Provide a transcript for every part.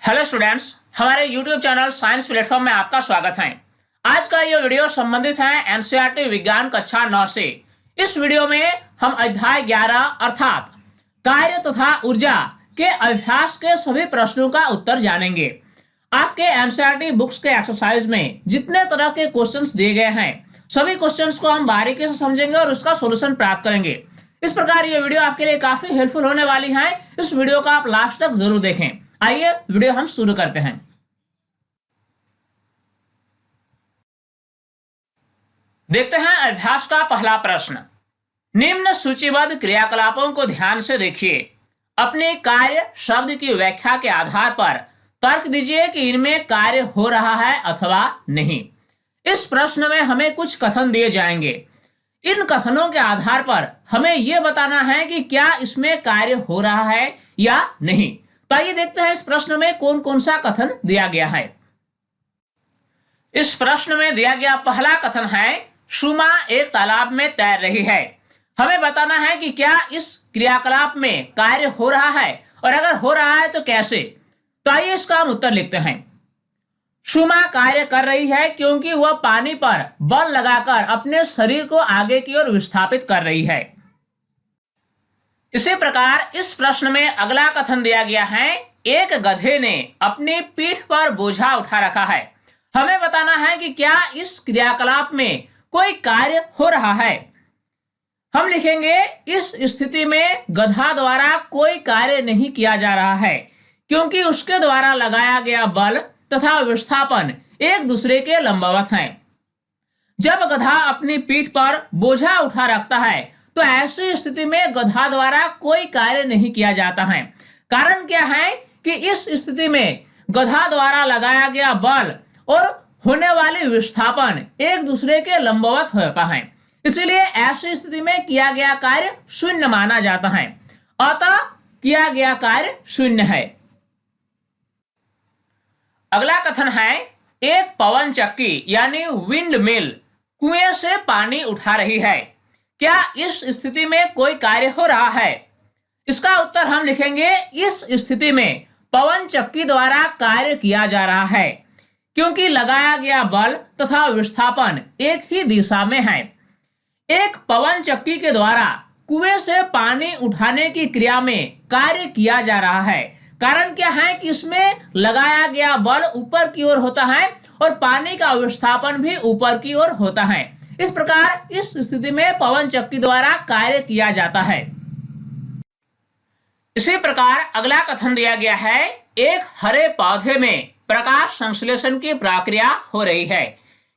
Hello students, हमारे YouTube channel science platform में आपका स्वागत है। आज का ये वीडियो संबंधित है एनसीईआरटी विज्ञान कक्षा 9 से। इस वीडियो में हम अध्याय 11 अर्थात कार्य तथा ऊर्जा के अभ्यास के सभी प्रश्नों का उत्तर जानेंगे। आपके एनसीईआरटी बुक्स के एक्सरसाइज में जितने तरह के क्वेश्चंस दिए गए हैं सभी क्वेश्चंस को हम बारीकी से समझेंगे और उसका सोल्यूशन प्राप्त करेंगे। इस प्रकार ये वीडियो आपके लिए काफी हेल्पफुल होने वाली है। इस वीडियो को आप लास्ट तक जरूर देखें। आइए वीडियो हम शुरू करते हैं। देखते हैं अभ्यास का पहला प्रश्न। निम्न सूचीबद्ध क्रियाकलापों को ध्यान से देखिए। अपने कार्य शब्द की व्याख्या के आधार पर तर्क दीजिए कि इनमें कार्य हो रहा है अथवा नहीं। इस प्रश्न में हमें कुछ कथन दिए जाएंगे। इन कथनों के आधार पर हमें यह बताना है कि क्या इसमें कार्य हो रहा है या नहीं। तो आइए देखते हैं इस प्रश्न में कौन कौन सा कथन दिया गया है। इस प्रश्न में दिया गया पहला कथन है, सुमा एक तालाब में तैर रही है। हमें बताना है कि क्या इस क्रियाकलाप में कार्य हो रहा है और अगर हो रहा है तो कैसे। तो आइए इसका हम उत्तर लिखते हैं। सुमा कार्य कर रही है क्योंकि वह पानी पर बल लगाकर अपने शरीर को आगे की ओर विस्थापित कर रही है। इसी प्रकार इस प्रश्न में अगला कथन दिया गया है, एक गधे ने अपनी पीठ पर बोझा उठा रखा है। हमें बताना है कि क्या इस क्रियाकलाप में कोई कार्य हो रहा है। हम लिखेंगे इस स्थिति में गधा द्वारा कोई कार्य नहीं किया जा रहा है क्योंकि उसके द्वारा लगाया गया बल तथा विस्थापन एक दूसरे के लंबवत हैं। जब गधा अपनी पीठ पर बोझा उठा रखता है तो ऐसी स्थिति में गधा द्वारा कोई कार्य नहीं किया जाता है। कारण क्या है कि इस स्थिति में गधा द्वारा लगाया गया बल और होने वाली विस्थापन एक दूसरे के लंबवत होता है, इसलिए ऐसी स्थिति में किया गया कार्य शून्य माना जाता है। अतः किया गया कार्य शून्य है। अगला कथन है, एक पवन चक्की यानी विंड मिल कुएं से पानी उठा रही है। क्या इस स्थिति में कोई कार्य हो रहा है। इसका उत्तर हम लिखेंगे इस स्थिति में पवन चक्की द्वारा कार्य किया जा रहा है क्योंकि लगाया गया बल तथा विस्थापन एक ही दिशा में है। एक पवन चक्की के द्वारा कुएं से पानी उठाने की क्रिया में कार्य किया जा रहा है। कारण क्या है कि इसमें लगाया गया बल ऊपर की ओर होता है और पानी का विस्थापन भी ऊपर की ओर होता है। इस प्रकार इस स्थिति में पवन चक्की द्वारा कार्य किया जाता है। इसी प्रकार अगला कथन दिया गया है, एक हरे पौधे में प्रकाश संश्लेषण की प्रक्रिया हो रही है।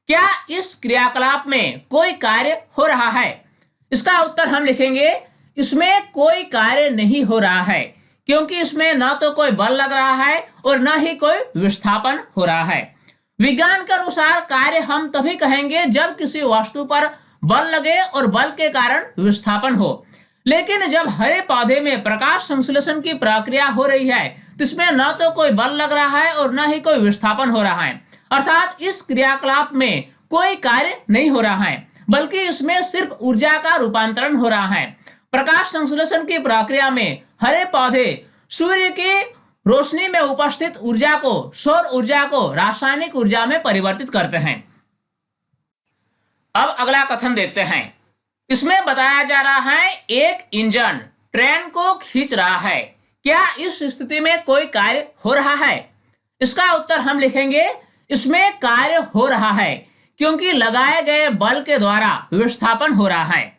क्या इस क्रियाकलाप में कोई कार्य हो रहा है। इसका उत्तर हम लिखेंगे इसमें कोई कार्य नहीं हो रहा है क्योंकि इसमें न तो कोई बल लग रहा है और न ही कोई विस्थापन हो रहा है। विज्ञान के अनुसार कार्य हम तभी कहेंगे जब किसी वस्तु पर बल लगे और बल के कारण विस्थापन हो। लेकिन जब हरे पौधे में प्रकाश संश्लेषण की प्रक्रिया हो रही है तो इसमें न तो कोई बल लग रहा है और न ही कोई विस्थापन हो रहा है, अर्थात इस क्रियाकलाप में कोई कार्य नहीं हो रहा है बल्कि इसमें सिर्फ ऊर्जा का रूपांतरण हो रहा है। प्रकाश संश्लेषण की प्रक्रिया में हरे पौधे सूर्य की रोशनी में उपस्थित ऊर्जा को सौर ऊर्जा को रासायनिक ऊर्जा में परिवर्तित करते हैं। अब अगला कथन देखते हैं। इसमें बताया जा रहा है, एक इंजन ट्रेन को खींच रहा है। क्या इस स्थिति में कोई कार्य हो रहा है। इसका उत्तर हम लिखेंगे इसमें कार्य हो रहा है क्योंकि लगाए गए बल के द्वारा विस्थापन हो रहा है।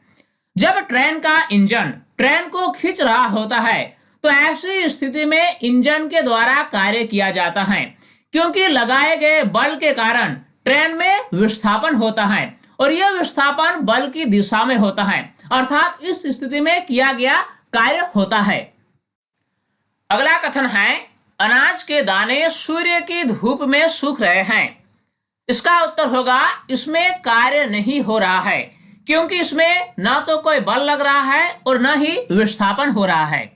जब ट्रेन का इंजन ट्रेन को खींच रहा होता है तो ऐसी स्थिति में इंजन के द्वारा कार्य किया जाता है क्योंकि लगाए गए बल के कारण ट्रेन में विस्थापन होता है और यह विस्थापन बल की दिशा में होता है, अर्थात इस स्थिति में किया गया कार्य होता है। अगला कथन है, अनाज के दाने सूर्य की धूप में सूख रहे हैं। इसका उत्तर होगा इसमें कार्य नहीं हो रहा है क्योंकि इसमें न तो कोई बल लग रहा है और न ही विस्थापन हो रहा है।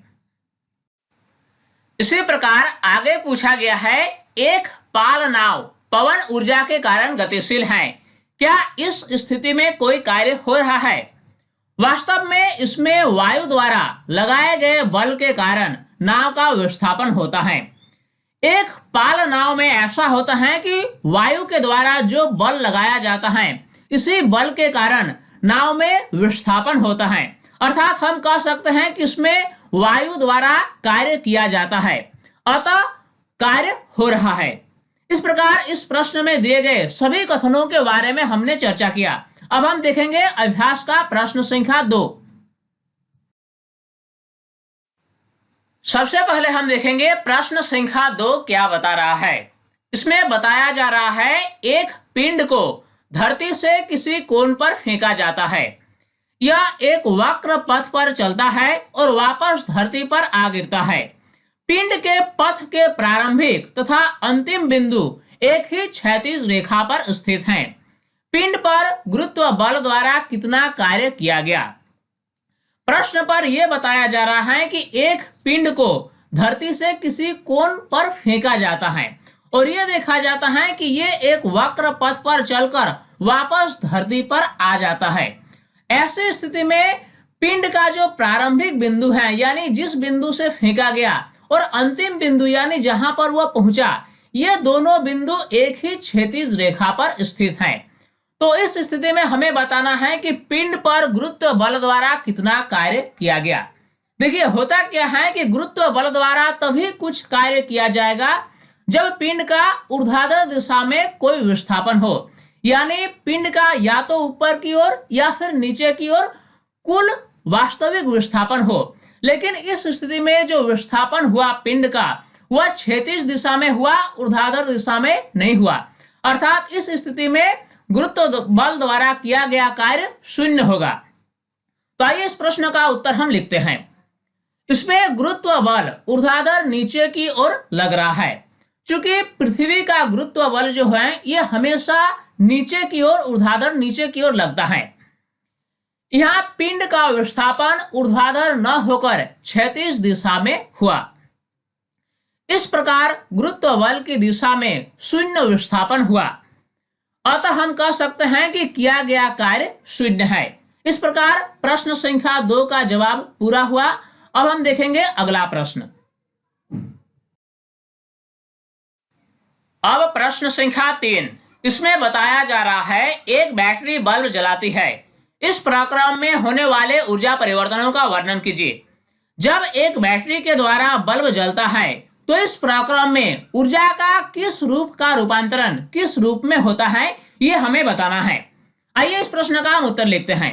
इसी प्रकार आगे पूछा गया है, एक पाल नाव पवन ऊर्जा के कारण गतिशील है। क्या इस स्थिति में कोई कार्य हो रहा है। वास्तव में इसमें वायु द्वारा लगाए गए बल के कारण नाव का विस्थापन होता है। एक पाल नाव में ऐसा होता है कि वायु के द्वारा जो बल लगाया जाता है, इसी बल के कारण नाव में विस्थापन होता है। अर्थात हम कह सकते हैं कि इसमें वायु द्वारा कार्य किया जाता है, अतः कार्य हो रहा है। इस प्रकार इस प्रश्न में दिए गए सभी कथनों के बारे में हमने चर्चा किया। अब हम देखेंगे अभ्यास का प्रश्न संख्या 2। सबसे पहले हम देखेंगे प्रश्न संख्या 2 क्या बता रहा है। इसमें बताया जा रहा है एक पिंड को धरती से किसी कोण पर फेंका जाता है। यह एक वक्र पथ पर चलता है और वापस धरती पर आ गिरता है। पिंड के पथ के प्रारंभिक तथा अंतिम बिंदु एक ही क्षैतिज रेखा पर स्थित हैं। पिंड पर गुरुत्व बल द्वारा कितना कार्य किया गया। प्रश्न पर यह बताया जा रहा है कि एक पिंड को धरती से किसी कोण पर फेंका जाता है और यह देखा जाता है कि यह एक वक्र पथ पर चलकर वापस धरती पर आ जाता है। ऐसी स्थिति में पिंड का जो प्रारंभिक बिंदु है, यानी जिस बिंदु से फेंका गया, और अंतिम बिंदु यानी जहां पर वह पहुंचा, ये दोनों बिंदु एक ही क्षैतिज रेखा पर स्थित हैं। तो इस स्थिति में हमें बताना है कि पिंड पर गुरुत्व बल द्वारा कितना कार्य किया गया। देखिए होता क्या है कि गुरुत्व बल द्वारा तभी कुछ कार्य किया जाएगा जब पिंड का ऊर्ध्वाधर दिशा में कोई विस्थापन हो, यानी पिंड का या तो ऊपर की ओर या फिर नीचे की ओर कुल वास्तविक विस्थापन हो। लेकिन इस स्थिति में जो विस्थापन हुआ पिंड का, वह क्षैतिज दिशा में हुआ, ऊर्ध्वाधर दिशा में नहीं हुआ। अर्थात इस स्थिति में गुरुत्व बल द्वारा किया गया कार्य शून्य होगा। तो आइए इस प्रश्न का उत्तर हम लिखते हैं। इसमें गुरुत्व बल ऊर्ध्वाधर नीचे की ओर लग रहा है। चूंकि पृथ्वी का गुरुत्व बल जो है यह हमेशा नीचे की ओर, ऊर्ध्वाधर नीचे की ओर लगता है। यहां पिंड का विस्थापन ऊर्ध्वाधर न होकर क्षैतिज दिशा में हुआ। इस प्रकार गुरुत्व बल की दिशा में शून्य विस्थापन हुआ, अतः हम कह सकते हैं कि किया गया कार्य शून्य है। इस प्रकार प्रश्न संख्या 2 का जवाब पूरा हुआ। अब हम देखेंगे अगला प्रश्न। अब प्रश्न संख्या 3। इसमें बताया जा रहा है एक बैटरी बल्ब जलाती है। इस प्रक्रम में होने वाले ऊर्जा परिवर्तनों का वर्णन कीजिए। जब एक बैटरी के द्वारा बल्ब जलता है तो इस प्रक्रम में ऊर्जा का किस रूप का रूपांतरण किस रूप में होता है, ये हमें बताना है। आइए इस प्रश्न का हम उत्तर लिखते हैं।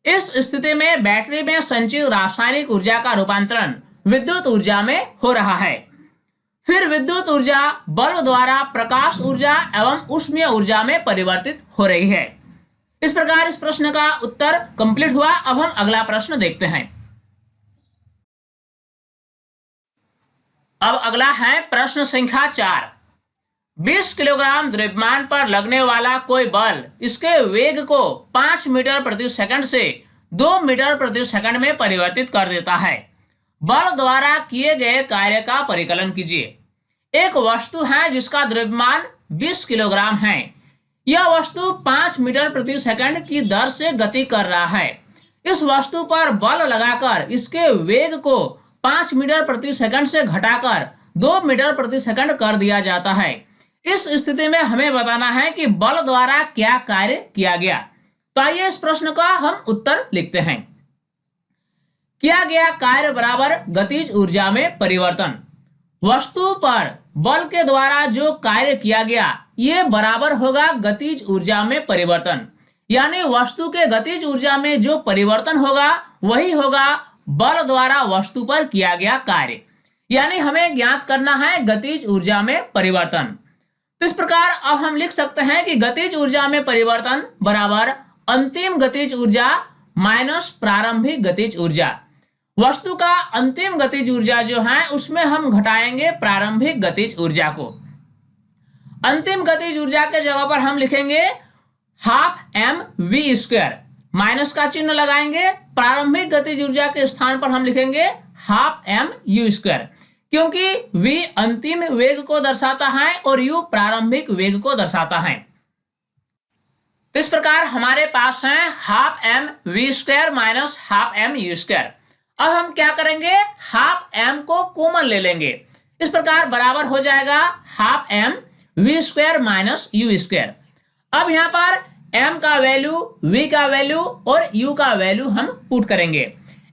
इस स्थिति में बैटरी में संचित रासायनिक ऊर्जा का रूपांतरण विद्युत ऊर्जा में हो रहा है। फिर विद्युत ऊर्जा बल्ब द्वारा प्रकाश ऊर्जा एवं ऊष्मीय ऊर्जा में परिवर्तित हो रही है। इस प्रकार इस प्रश्न का उत्तर कंप्लीट हुआ। अब हम अगला प्रश्न देखते हैं। अब अगला है प्रश्न संख्या 4। 20 किलोग्राम द्रव्यमान पर लगने वाला कोई बल इसके वेग को 5 मीटर प्रति सेकंड से 2 मीटर प्रति सेकंड में परिवर्तित कर देता है। बल द्वारा किए गए कार्य का परिकलन कीजिए। एक वस्तु है जिसका द्रव्यमान 20 किलोग्राम है। यह वस्तु 5 मीटर प्रति सेकंड की दर से गति कर रहा है। इस वस्तु पर बल लगाकर इसके वेग को 5 मीटर प्रति सेकंड से घटाकर 2 मीटर प्रति सेकंड कर दिया जाता है। इस स्थिति में हमें बताना है कि बल द्वारा क्या कार्य किया गया। तो आइए इस प्रश्न का हम उत्तर लिखते हैं। किया गया कार्य बराबर गतिज ऊर्जा में परिवर्तन। वस्तु पर बल के द्वारा जो कार्य किया गया ये बराबर होगा गतिज ऊर्जा में परिवर्तन, यानी वस्तु के गतिज ऊर्जा में जो परिवर्तन होगा वही होगा बल द्वारा वस्तु पर किया गया कार्य, यानी हमें ज्ञात करना है गतिज ऊर्जा में परिवर्तन। तो इस प्रकार अब हम लिख सकते हैं कि गतिज ऊर्जा में परिवर्तन बराबर अंतिम गतिज ऊर्जा माइनस प्रारंभिक गतिज ऊर्जा। वस्तु का अंतिम गतिज ऊर्जा जो है उसमें हम घटाएंगे प्रारंभिक गतिज ऊर्जा को। अंतिम गतिज ऊर्जा के जगह पर हम लिखेंगे half m v square, minus का चिन्ह लगाएंगे। प्रारंभिक गतिज ऊर्जा के स्थान पर हम लिखेंगे हाफ एम यू स्क्वायर, क्योंकि v अंतिम वेग को दर्शाता है और u प्रारंभिक वेग को दर्शाता है। इस प्रकार हमारे पास है half m v square minus half m u square. अब हम क्या करेंगे, हाफ एम को कॉमन ले लेंगे। इस प्रकार बराबर हो जाएगा half m v square minus u square. अब यहाँ पर m का वैल्यू, v का वैल्यू और u का वैल्यू हम पुट करेंगे।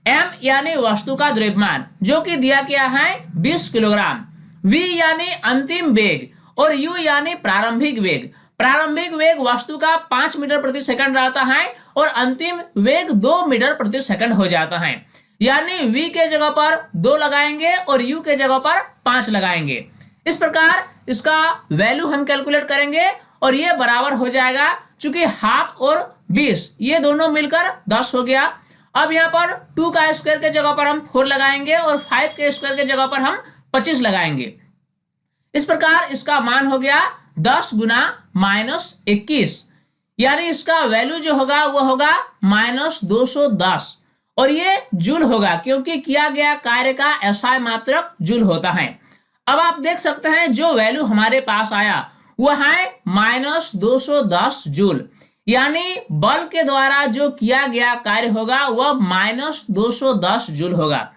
m यानी वस्तु का द्रव्यमान जो कि दिया गया है 20 किलोग्राम, v यानी अंतिम वेग और u यानी प्रारंभिक वेग। प्रारंभिक वेग वस्तु का 5 मीटर प्रति सेकंड रहता है और अंतिम वेग 2 मीटर प्रति सेकंड हो जाता है। यानी v के जगह पर 2 लगाएंगे और u के जगह पर 5 लगाएंगे। इस प्रकार इसका वैल्यू हम कैलकुलेट करेंगे और ये बराबर हो जाएगा, चूंकि हाफ और 20 ये दोनों मिलकर 10 हो गया। अब यहाँ पर 2 का स्क्वायर के जगह पर हम 4 लगाएंगे और 5 के स्क्वायर के जगह पर हम 25 लगाएंगे। इस प्रकार इसका मान हो गया 10 गुना -21, यानी इसका वैल्यू जो होगा वो होगा -210 और ये जूल होगा क्योंकि किया गया कार्य का SI मात्रक जूल होता है। अब आप देख सकते हैं जो वैल्यू हमारे पास आया वह है -210 जूल, यानी बल के द्वारा जो किया गया कार्य होगा वह -210 जूल होगा।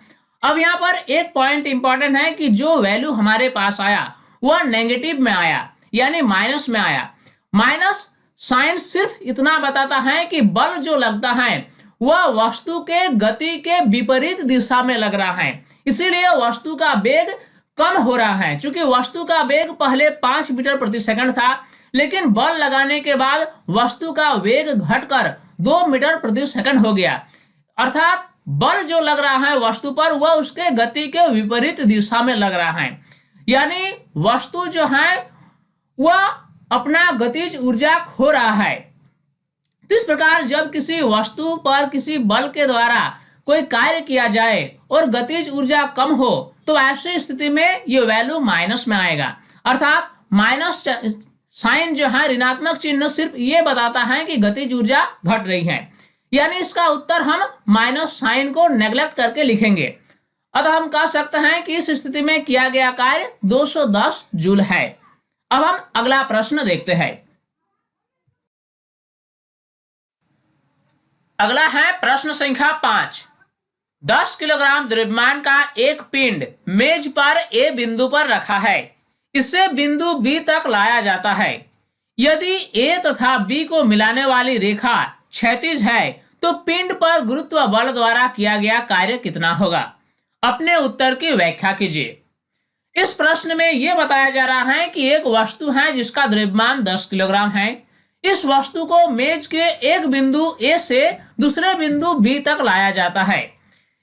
अब यहाँ पर एक पॉइंट इंपॉर्टेंट है कि जो वैल्यू हमारे पास आया वह नेगेटिव में आया, यानी माइनस में आया। माइनस साइन सिर्फ इतना बताता है कि बल जो लगता है वह वस्तु के गति के विपरीत दिशा में लग रहा है, इसीलिए वस्तु का वेग कम हो रहा है। चूंकि वस्तु का वेग पहले 5 मीटर प्रति सेकंड था, लेकिन बल लगाने के बाद वस्तु का वेग घटकर 2 मीटर प्रति सेकंड हो गया। अर्थात बल जो लग रहा है वस्तु पर वह उसके गति के विपरीत दिशा में लग रहा है, यानी वस्तु जो है वह अपना गतिज ऊर्जा खो रहा है। इस प्रकार जब किसी वस्तु पर किसी बल के द्वारा कोई कार्य किया जाए और गतिज ऊर्जा कम हो तो ऐसी स्थिति में ये वैल्यू माइनस में आएगा। अर्थात माइनस साइन जो है ऋणात्मक चिन्ह सिर्फ ये बताता है कि गतिज ऊर्जा घट रही है, यानी इसका उत्तर हम माइनस साइन को नेग्लेक्ट करके लिखेंगे। अतः हम कह सकते हैं कि इस स्थिति में किया गया कार्य 210 जूल है। अब हम अगला प्रश्न देखते हैं। अगला है प्रश्न संख्या 5। 10 किलोग्राम द्रव्यमान का एक पिंड मेज पर ए बिंदु पर रखा है, इसे बिंदु बी तक लाया जाता है। यदि ए तथा बी को मिलाने वाली रेखा क्षैतिज है तो पिंड पर गुरुत्व बल द्वारा किया गया कार्य कितना होगा? अपने उत्तर की व्याख्या कीजिए। इस प्रश्न में यह बताया जा रहा है कि एक वस्तु है जिसका द्रव्यमान 10 किलोग्राम है। इस वस्तु को मेज के एक बिंदु ए से दूसरे बिंदु बी तक लाया जाता है।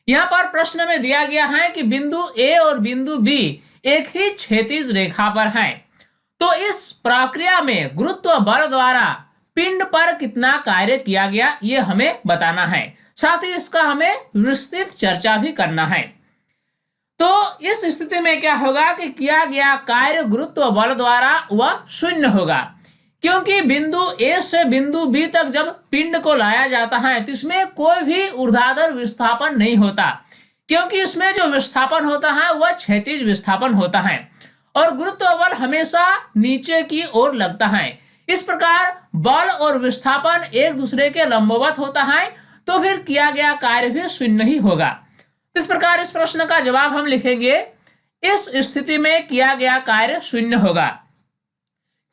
यहाँ पर प्रश्न में दिया गया है कि बिंदु ए और बिंदु बी एक ही क्षैतिज रेखा पर हैं। तो इस प्रक्रिया में गुरुत्व बल द्वारा पिंड पर कितना कार्य किया गया ये हमें बताना है, साथ ही इसका हमें विस्तृत चर्चा भी करना है। तो इस स्थिति में क्या होगा कि किया गया कार्य गुरुत्व बल द्वारा वह शून्य होगा, क्योंकि बिंदु ए से बिंदु बी तक जब पिंड को लाया जाता है तो इसमें कोई भी ऊर्ध्वाधर विस्थापन नहीं होता, क्योंकि इसमें जो विस्थापन होता है वह क्षैतिज विस्थापन होता है और गुरुत्व बल हमेशा नीचे की ओर लगता है। इस प्रकार बल और विस्थापन एक दूसरे के लंबवत होता है, तो फिर किया गया कार्य भी शून्य ही होगा। इस प्रकार इस प्रश्न का जवाब हम लिखेंगे, इस स्थिति में किया गया कार्य शून्य होगा,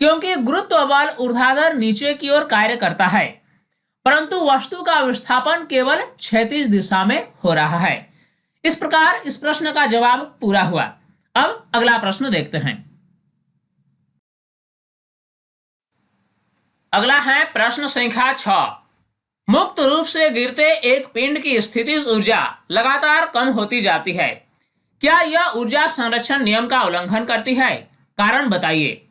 क्योंकि गुरुत्व बल ऊर्ध्वाधर नीचे की ओर कार्य करता है, परंतु वस्तु का विस्थापन केवल क्षैतिज दिशा में हो रहा है। इस प्रकार इस प्रश्न का जवाब पूरा हुआ। अब अगला प्रश्न देखते हैं। अगला है प्रश्न संख्या 6। मुक्त रूप से गिरते एक पिंड की स्थितिज ऊर्जा लगातार कम होती जाती है, क्या यह ऊर्जा संरक्षण नियम का उल्लंघन करती है? कारण बताइए।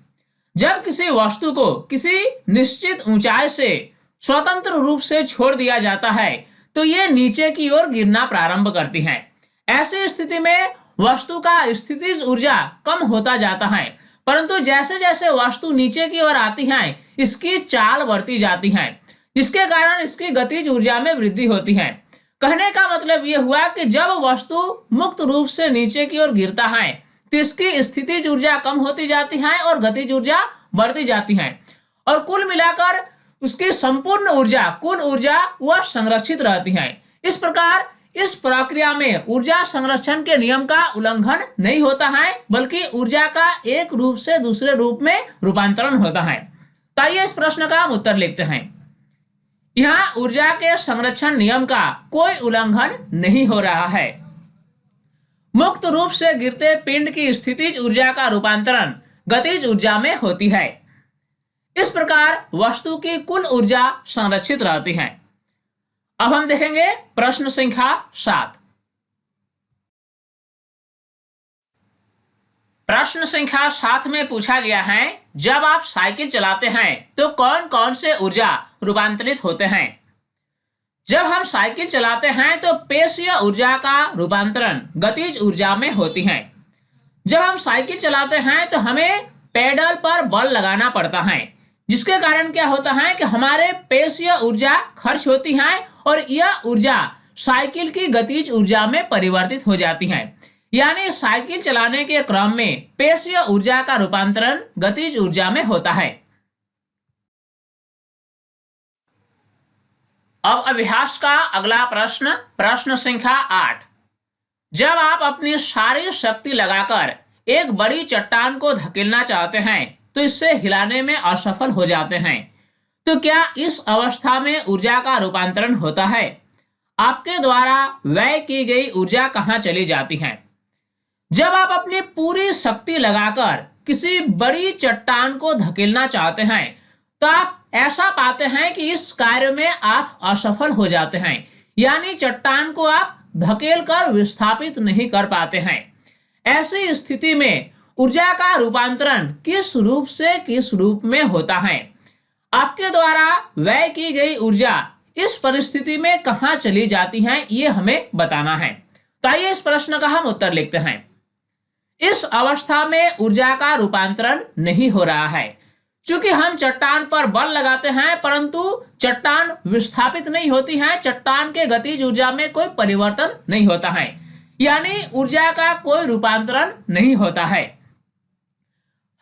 जब किसी वस्तु को किसी निश्चित ऊंचाई से स्वतंत्र रूप से छोड़ दिया जाता है तो ये नीचे की ओर गिरना प्रारंभ करती है। ऐसी स्थिति में वस्तु का स्थितिज ऊर्जा कम होता जाता है, परंतु जैसे जैसे वस्तु नीचे की ओर आती है इसकी चाल बढ़ती जाती है, जिसके कारण इसकी गतिज ऊर्जा में वृद्धि होती है। कहने का मतलब यह हुआ कि जब वस्तु मुक्त रूप से नीचे की ओर गिरता है तो इसकी स्थितिज ऊर्जा कम होती जाती है और गतिज ऊर्जा बढ़ती जाती है, और कुल मिलाकर उसकी संपूर्ण ऊर्जा, कुल ऊर्जा वह संरक्षित रहती है। इस प्रकार इस प्रक्रिया में ऊर्जा संरक्षण के नियम का उल्लंघन नहीं होता है, बल्कि ऊर्जा का एक रूप से दूसरे रूप में रूपांतरण होता है। तो आइए इस प्रश्न का हम उत्तर लिखते हैं। यहाँ ऊर्जा के संरक्षण नियम का कोई उल्लंघन नहीं हो रहा है। मुक्त रूप से गिरते पिंड की स्थितिज ऊर्जा का रूपांतरण गतिज ऊर्जा में होती है। इस प्रकार वस्तु की कुल ऊर्जा संरक्षित रहती है। अब हम देखेंगे प्रश्न संख्या 7। प्रश्न संख्या 7 में पूछा गया है, जब आप साइकिल चलाते हैं तो कौन कौन से ऊर्जा रूपांतरित होते हैं। जब हम साइकिल चलाते हैं तो पेशीय ऊर्जा का रूपांतरण गतिज ऊर्जा में होती है। जब हम साइकिल चलाते हैं तो हमें पेडल पर बल लगाना पड़ता है, जिसके कारण क्या होता है कि हमारे पेशीय ऊर्जा खर्च होती है और यह ऊर्जा साइकिल की गतिज ऊर्जा में परिवर्तित हो जाती है। यानी साइकिल चलाने के क्रम में पेशीय ऊर्जा का रूपांतरण गतिज ऊर्जा में होता है। अब अभ्यास का अगला प्रश्न, प्रश्न संख्या 8। जब आप अपनी सारी शक्ति लगाकर एक बड़ी चट्टान को धकेलना चाहते हैं तो इससे हिलाने में असफल हो जाते हैं, तो क्या इस अवस्था में ऊर्जा का रूपांतरण होता है। आपके द्वारा व्यय की गई ऊर्जा कहाँ चली जाती है। जब आप अपनी पूरी शक्ति लगाकर किसी बड़ी चट्टान को धकेलना चाहते हैं तो आप ऐसा पाते हैं कि इस कार्य में आप असफल हो जाते हैं, यानी चट्टान को आप धकेल कर विस्थापित नहीं कर पाते हैं। ऐसी स्थिति में ऊर्जा का रूपांतरण किस रूप से किस रूप में होता है। आपके द्वारा व्यय की गई ऊर्जा इस परिस्थिति में कहां चली जाती है, ये हमें बताना है। तो आइए इस प्रश्न का हम उत्तर लिखते हैं। इस अवस्था में ऊर्जा का रूपांतरण नहीं हो रहा है, क्योंकि हम चट्टान पर बल लगाते हैं परंतु चट्टान विस्थापित नहीं होती है, चट्टान के गतिज ऊर्जा में कोई परिवर्तन नहीं होता है, यानी ऊर्जा का कोई रूपांतरण नहीं होता है।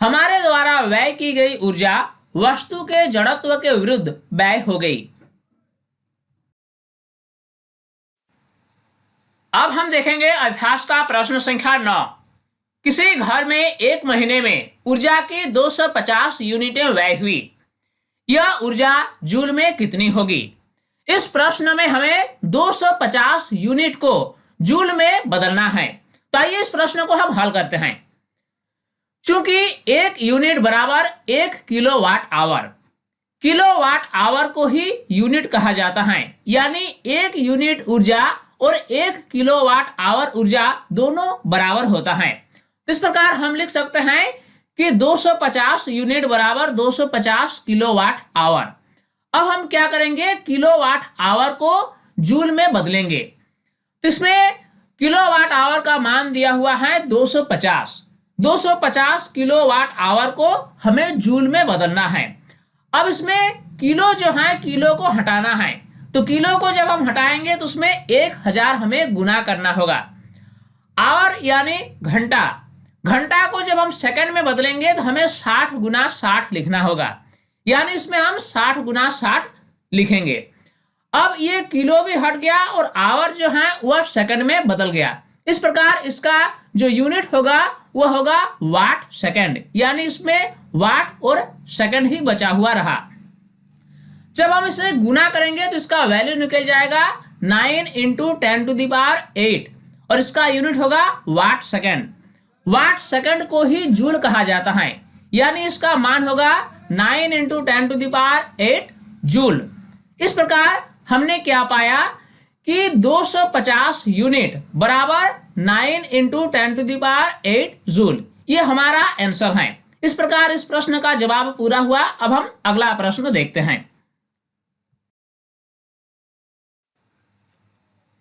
हमारे द्वारा व्यय की गई ऊर्जा वस्तु के जड़त्व के विरुद्ध व्यय हो गई। अब हम देखेंगे अभ्यास का प्रश्न संख्या 9। किसी घर में एक महीने में ऊर्जा की 250 यूनिटें व्यय हुई। यह ऊर्जा जूल में कितनी होगी। इस प्रश्न में हमें 250 यूनिट को जूल में बदलना है। तो आइए इस प्रश्न को हम हल करते हैं। चूंकि एक यूनिट बराबर 1 किलोवाट आवर, किलोवाट आवर को ही यूनिट कहा जाता है, यानी 1 यूनिट ऊर्जा और 1 किलोवाट आवर ऊर्जा दोनों बराबर होता है। इस प्रकार हम लिख सकते हैं कि 250 यूनिट बराबर 250 किलोवाट आवर। अब हम क्या करेंगे, किलोवाट आवर को जूल में बदलेंगे। तो इसमें किलोवाट आवर का मान दिया हुआ है 250। 250 किलोवाट आवर को हमें जूल में बदलना है। अब इसमें किलो जो है, किलो को हटाना है, तो किलो को जब हम हटाएंगे तो उसमें 1000 हमें गुना करना होगा। आवर यानी घंटा, घंटा को जब हम सेकंड में बदलेंगे तो हमें 60 गुना 60 लिखना होगा, यानी इसमें हम 60 गुना 60 लिखेंगे। अब ये किलो भी हट गया और आवर जो है वह सेकंड में बदल गया। इस प्रकार इसका जो यूनिट होगा वह होगा वाट सेकंड, यानी इसमें वाट और सेकंड ही बचा हुआ रहा। जब हम इसे गुना करेंगे तो इसका वैल्यू निकल जाएगा 9 × 10⁸ और इसका यूनिट होगा वाट सेकंड। वाट सेकंड को ही जूल कहा जाता है, यानी इसका मान होगा 9 × 10⁸ जूल। इस प्रकार हमने क्या पाया कि 250 यूनिट बराबर 9 × 10⁸ जूल। ये हमारा आंसर है। इस प्रकार इस प्रश्न का जवाब पूरा हुआ। अब हम अगला प्रश्न देखते हैं।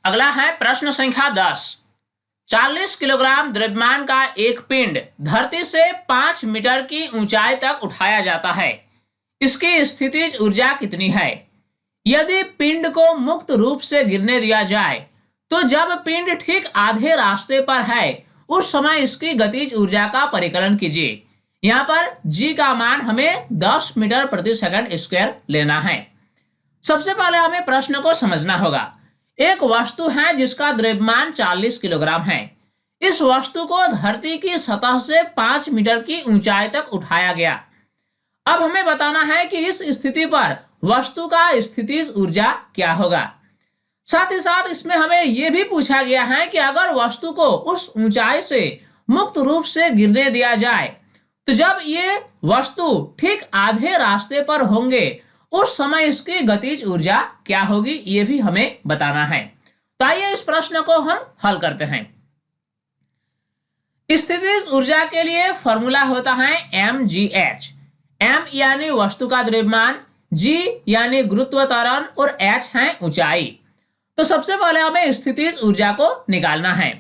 अगला है प्रश्न संख्या 10। 40 किलोग्राम द्रव्यमान का एक पिंड धरती से 5 मीटर की ऊंचाई तक उठाया जाता है। इसकी स्थितिज ऊर्जा कितनी है। यदि पिंड को मुक्त रूप से गिरने दिया जाए तो जब पिंड ठीक आधे रास्ते पर है उस समय इसकी गतिज ऊर्जा का परिकलन कीजिए। यहाँ पर जी का मान हमें 10 मीटर प्रति सेकंड स्क्वायर लेना है। सबसे पहले हमें प्रश्न को समझना होगा। एक वस्तु है जिसका द्रव्यमान 40 किलोग्राम है। इस वस्तु को धरती की सतह से 5 मीटर की ऊंचाई तक उठाया गया। अब हमें बताना है कि इस स्थिति पर वस्तु का स्थितिज ऊर्जा क्या होगा। साथ ही साथ इसमें हमें यह भी पूछा गया है कि अगर वस्तु को उस ऊंचाई से मुक्त रूप से गिरने दिया जाए तो जब ये वस्तु ठीक आधे रास्ते पर होंगे उस समय इसकी गतिज ऊर्जा क्या होगी, ये भी हमें बताना है। तो आइए इस प्रश्न को हम हल करते हैं। स्थितिज ऊर्जा के लिए फॉर्मूला होता है mgh। m यानी वस्तु का द्रव्यमान, g यानी गुरुत्व त्वरण और h है ऊंचाई। तो सबसे पहले हमें स्थितिज ऊर्जा को निकालना है।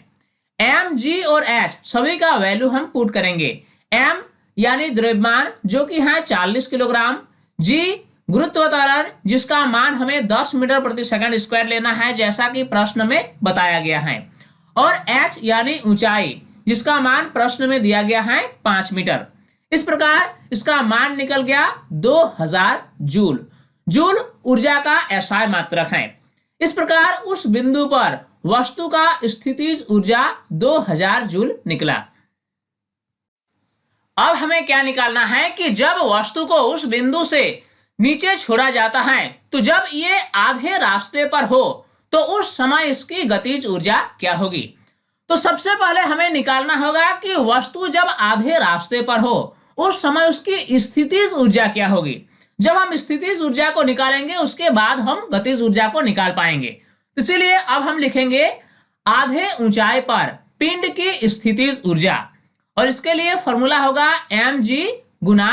m, g और h सभी का वैल्यू हम पुट करेंगे। m यानी द्रव्यमान जो कि है 40 किलोग्राम, g गुरुत्व त्वरण जिसका मान हमें 10 मीटर प्रति सेकंड स्क्वायर लेना है जैसा कि प्रश्न में बताया गया है, और h यानी ऊंचाई जिसका मान प्रश्न में दिया गया है 5 मीटर। इस प्रकार इसका मान निकल गया 2000 जूल। जूल ऊर्जा का एसआई मात्रक है। इस प्रकार उस बिंदु पर वस्तु का स्थितिज ऊर्जा 2000 जूल निकला। अब हमें क्या निकालना है कि जब वस्तु को उस बिंदु से नीचे छोड़ा जाता है तो जब ये आधे रास्ते पर हो तो उस समय इसकी गतिज ऊर्जा क्या होगी। तो सबसे पहले हमें निकालना होगा कि वस्तु जब आधे रास्ते पर हो उस समय उसकी स्थितिज ऊर्जा क्या होगी। जब हम स्थितिज ऊर्जा को निकालेंगे उसके बाद हम गतिज ऊर्जा को निकाल पाएंगे। इसीलिए अब हम लिखेंगे आधे ऊंचाई पर पिंड की स्थितिज ऊर्जा, और इसके लिए फॉर्मूला होगा mg गुना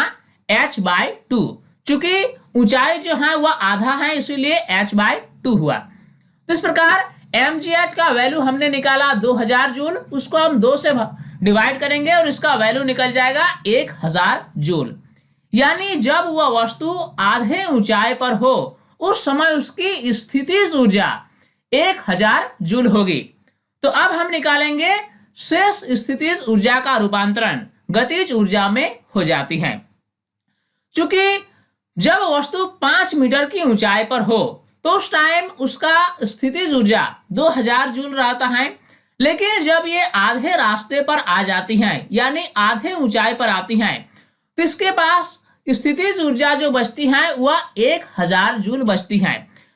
h/2। चूंकि ऊंचाई जो है वह आधा है इसीलिए h/2 हुआ। तो इस प्रकार mgh का वैल्यू हमने निकाला 2000 जूल, उसको हम 2 से डिवाइड करेंगे और इसका वैल्यू निकल जाएगा 1000 जूल। यानी जब वह वस्तु आधे ऊंचाई पर हो उस समय उसकी स्थितिज ऊर्जा 1000 जूल होगी। तो अब हम निकालेंगे शेष स्थितिज ऊर्जा का रूपांतरण गतिज ऊर्जा में हो जाती है। चूंकि जब वस्तु 5 मीटर की ऊंचाई पर हो तो उस टाइम उसका स्थितिज ऊर्जा 2000 जूल रहता है, लेकिन जब ये आधे रास्ते पर आ जाती हैं यानी आधे ऊंचाई पर आती हैं तो इसके पास स्थितिज ऊर्जा जो बचती है वह 1000 जूल बचती है।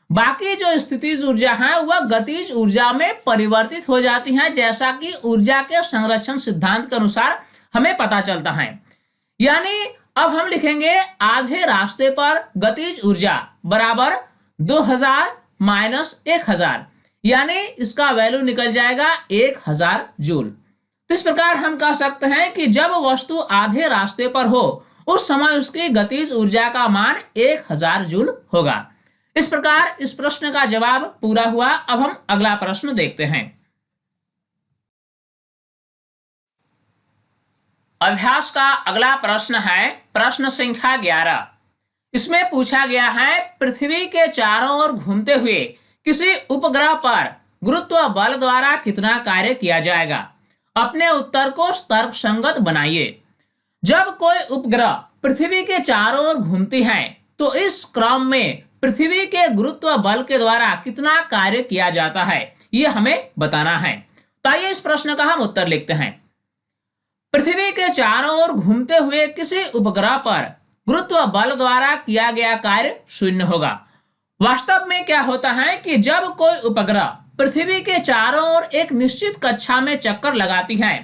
बाकी जो स्थितिज ऊर्जा है वह गतिज ऊर्जा में परिवर्तित हो जाती है जैसा कि ऊर्जा के संरक्षण सिद्धांत के अनुसार हमें पता चलता है। यानी अब हम लिखेंगे आधे रास्ते पर गतिज ऊर्जा बराबर 2000 माइनस 1000, यानी इसका वैल्यू निकल जाएगा 1000 जूल। इस प्रकार हम कह सकते हैं कि जब वस्तु आधे रास्ते पर हो उस समय उसकी गतिज ऊर्जा का मान 1000 जूल होगा। इस प्रकार इस प्रश्न का जवाब पूरा हुआ। अब हम अगला प्रश्न देखते हैं। अभ्यास का अगला प्रश्न है प्रश्न संख्या 11। इसमें पूछा गया है पृथ्वी के चारों ओर घूमते हुए किसी उपग्रह पर गुरुत्व बल द्वारा कितना कार्य किया जाएगा। अपने उत्तर को तर्कसंगत बनाइए। जब कोई उपग्रह पृथ्वी के चारों ओर घूमती है तो इस क्रम में पृथ्वी के गुरुत्व बल के द्वारा कितना कार्य किया जाता है यह हमें बताना है। तो आइए इस प्रश्न का हम उत्तर लिखते हैं। पृथ्वी के चारों ओर घूमते हुए किसी उपग्रह पर गुरुत्व बल द्वारा किया गया कार्य 0 होगा। वास्तव में क्या होता है कि जब कोई उपग्रह पृथ्वी के चारों ओर एक निश्चित कक्षा में चक्कर लगाती है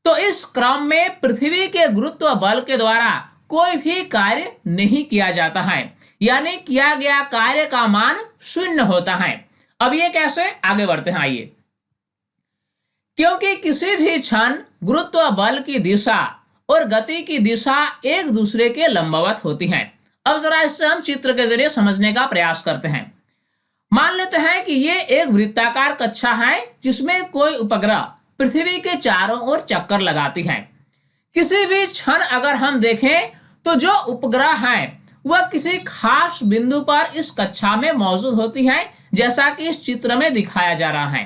तो इस क्रम में पृथ्वी के गुरुत्व बल के द्वारा कोई भी कार्य नहीं किया जाता है, यानी किया गया कार्य का मान 0 होता है। अब ये कैसे, आगे बढ़ते हैं आइए। क्योंकि किसी भी क्षण गुरुत्व बल की दिशा और गति की दिशा एक दूसरे के लंबवत होती हैं। अब जरा इससे हम चित्र के जरिए समझने का प्रयास करते हैं। मान लेते हैं कि ये एक वृत्ताकार कक्षा है जिसमें कोई उपग्रह पृथ्वी के चारों ओर चक्कर लगाती है। किसी भी क्षण अगर हम देखें तो जो उपग्रह है वह किसी खास बिंदु पर इस कक्षा में मौजूद होती है जैसा कि इस चित्र में दिखाया जा रहा है।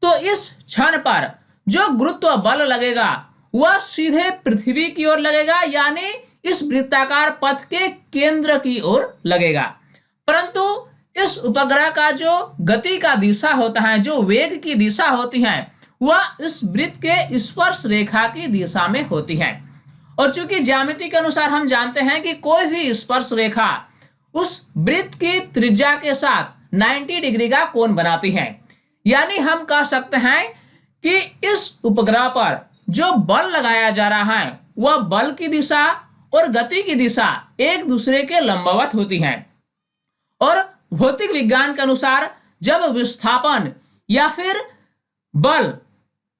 तो इस क्षण पर जो गुरुत्व बल लगेगा वह सीधे पृथ्वी की ओर लगेगा, यानी इस वृत्ताकार पथ के केंद्र की ओर लगेगा। परंतु इस उपग्रह का जो गति का दिशा होता है, जो वेग की दिशा होती है, वह इस वृत्त के स्पर्श रेखा की दिशा में होती है। और चूंकि ज्यामिति के अनुसार हम जानते हैं कि कोई भी स्पर्श रेखा उस वृत्त की त्रिज्या के साथ 90 डिग्री का कोण बनाती है, यानी हम कह सकते हैं कि इस उपग्रह पर जो बल लगाया जा रहा है वह बल की दिशा और गति की दिशा एक दूसरे के लंबवत होती है। और भौतिक विज्ञान के अनुसार जब विस्थापन या फिर बल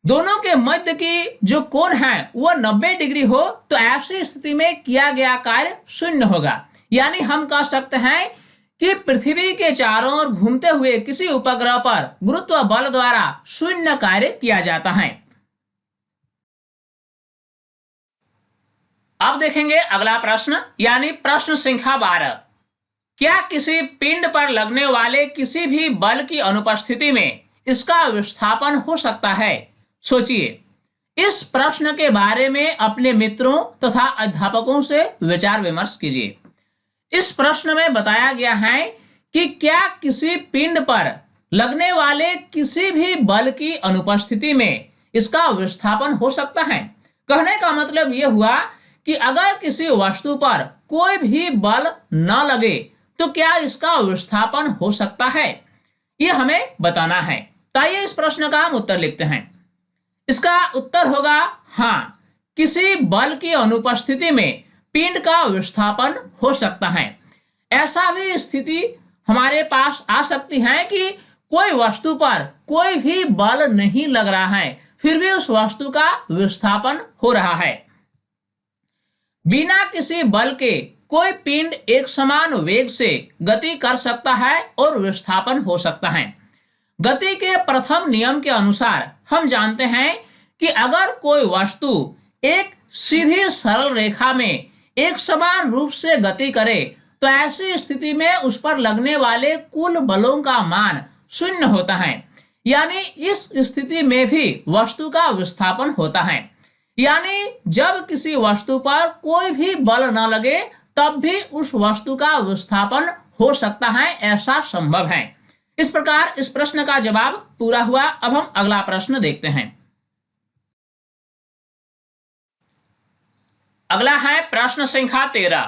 दोनों के मध्य की जो कोण है वह 90 डिग्री हो तो ऐसी स्थिति में किया गया कार्य शून्य होगा। यानी हम कह सकते हैं कि पृथ्वी के चारों ओर घूमते हुए किसी उपग्रह पर गुरुत्व बल द्वारा शून्य कार्य किया जाता है। अब देखेंगे अगला प्रश्न, यानी प्रश्न संख्या 12। क्या किसी पिंड पर लगने वाले किसी भी बल की अनुपस्थिति में इसका विस्थापन हो सकता है? सोचिए, इस प्रश्न के बारे में अपने मित्रों तथा अध्यापकों से विचार विमर्श कीजिए। इस प्रश्न में बताया गया है कि क्या किसी पिंड पर लगने वाले किसी भी बल की अनुपस्थिति में इसका विस्थापन हो सकता है। कहने का मतलब यह हुआ कि अगर किसी वस्तु पर कोई भी बल न लगे तो क्या इसका विस्थापन हो सकता है, यह हमें बताना है। तो आइए इस प्रश्न का हम उत्तर लिखते हैं। इसका उत्तर होगा हाँ, किसी बल की अनुपस्थिति में पिंड का विस्थापन हो सकता है। ऐसा भी स्थिति हमारे पास आ सकती है कि कोई वस्तु पर कोई भी बल नहीं लग रहा है, फिर भी उस वस्तु का विस्थापन हो रहा है। बिना किसी बल के कोई पिंड एक समान वेग से गति कर सकता है और विस्थापन हो सकता है। गति के प्रथम नियम के अनुसार हम जानते हैं कि अगर कोई वस्तु एक सीधी सरल रेखा में एक समान रूप से गति करे तो ऐसी स्थिति में उस पर लगने वाले कुल बलों का मान शून्य होता है। यानी इस स्थिति में भी वस्तु का विस्थापन होता है। यानी जब किसी वस्तु पर कोई भी बल न लगे तब भी उस वस्तु का विस्थापन हो सकता है, ऐसा संभव है। इस प्रकार इस प्रश्न का जवाब पूरा हुआ। अब हम अगला प्रश्न देखते हैं। अगला है प्रश्न संख्या 13।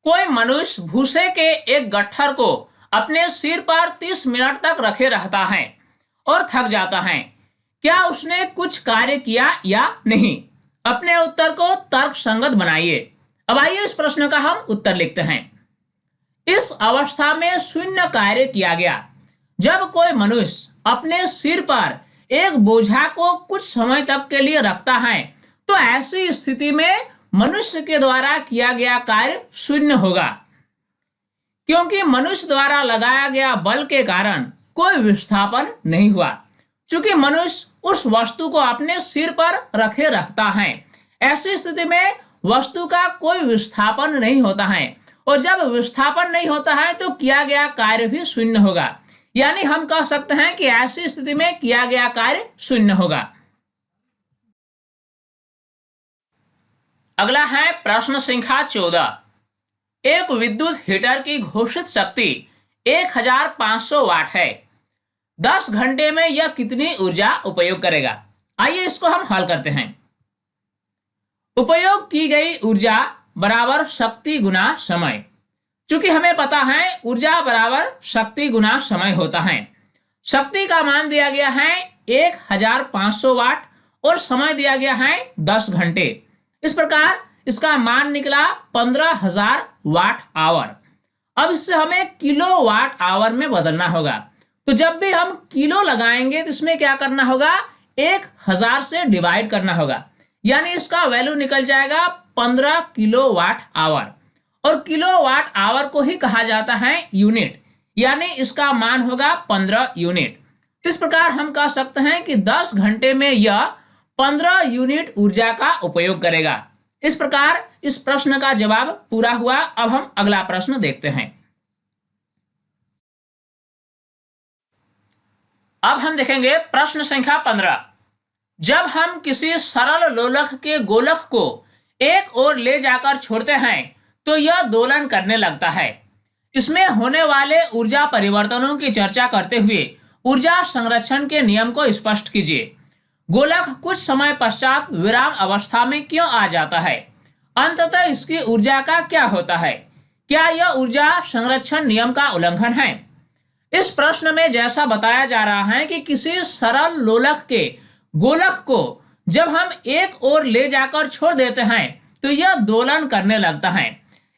कोई मनुष्य भूसे के एक गट्ठर को अपने सिर पर 30 मिनट तक रखे रहता है और थक जाता है। क्या उसने कुछ कार्य किया या नहीं? अपने उत्तर को तर्कसंगत बनाइए। अब आइए इस प्रश्न का हम उत्तर लिखते हैं। इस अवस्था में शून्य कार्य किया गया। जब कोई मनुष्य अपने सिर पर एक बोझा को कुछ समय तक के लिए रखता है तो ऐसी स्थिति में मनुष्य के द्वारा किया गया कार्य शून्य होगा, क्योंकि मनुष्य द्वारा लगाया गया बल के कारण कोई विस्थापन नहीं हुआ। चूंकि मनुष्य उस वस्तु को अपने सिर पर रखे रखता है, ऐसी स्थिति में वस्तु का कोई विस्थापन नहीं होता है, और जब विस्थापन नहीं होता है तो किया गया कार्य भी शून्य होगा। यानी हम कह सकते हैं कि ऐसी स्थिति में किया गया कार्य शून्य होगा। अगला है प्रश्न संख्या 14। एक विद्युत हीटर की घोषित शक्ति 1500 वाट है। 10 घंटे में यह कितनी ऊर्जा उपयोग करेगा? आइए इसको हम हल करते हैं। उपयोग की गई ऊर्जा बराबर शक्ति गुना समय। चूंकि हमें पता है ऊर्जा बराबर शक्ति गुना समय होता है। शक्ति का मान दिया गया है 1500 वाट और समय दिया गया है 10 घंटे। इस प्रकार इसका मान निकला 15,000 वाट आवर। अब इससे हमें किलो वाट आवर में बदलना होगा। तो जब भी हम किलो लगाएंगे तो इसमें क्या करना होगा, 1000 से डिवाइड करना होगा। यानी इसका वैल्यू निकल जाएगा 15 किलो वाट आवर। और किलो वाट आवर को ही कहा जाता है यूनिट, यानी इसका मान होगा 15 यूनिट। इस प्रकार हम कह सकते हैं कि 10 घंटे में यह 15 यूनिट ऊर्जा का उपयोग करेगा। इस प्रकार इस प्रश्न का जवाब पूरा हुआ। अब हम अगला प्रश्न देखते हैं। अब हम देखेंगे प्रश्न संख्या 15। जब हम किसी सरल लोलक के गोलक को एक ओर ले जाकर छोड़ते हैं तो यह दोलन करने लगता है। इसमें होने वाले ऊर्जा परिवर्तनों की चर्चा करते हुए ऊर्जा संरक्षण के नियम को स्पष्ट कीजिए। गोलक कुछ समय पश्चात विराम अवस्था में क्यों आ जाता है? अंततः इसकी ऊर्जा का क्या होता है? क्या यह ऊर्जा संरक्षण नियम का उल्लंघन है? इस प्रश्न में जैसा बताया जा रहा है कि किसी सरल लोलक के गोलक को जब हम एक ओर ले जाकर छोड़ देते हैं तो यह दोलन करने लगता है।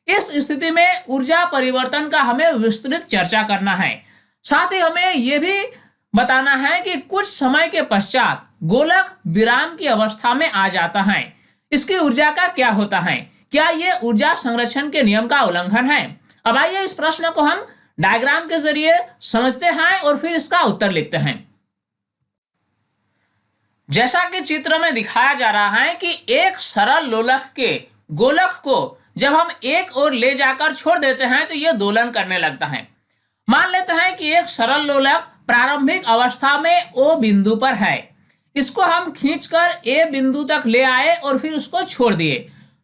इस स्थिति में ऊर्जा परिवर्तन का हमें विस्तृत चर्चा करना है। साथ ही हमें यह भी बताना है कि कुछ समय के पश्चात गोलक विराम की अवस्था में आ जाता है। इसकी ऊर्जा का क्या होता है? क्या यह ऊर्जा संरक्षण के नियम का उल्लंघन है? अब आइए इस प्रश्न को हम डायग्राम के जरिए समझते हैं और फिर इसका उत्तर लिखते हैं। जैसा कि चित्र में दिखाया जा रहा है कि एक सरल लोलक के गोलक को जब हम एक ओर ले जाकर छोड़ देते हैं तो यह दोलन करने लगता है। मान लेते हैं कि एक सरल लोलक प्रारंभिक अवस्था में ओ बिंदु पर है। इसको हम खींचकर ए बिंदु तक ले आए और फिर उसको छोड़ दिए।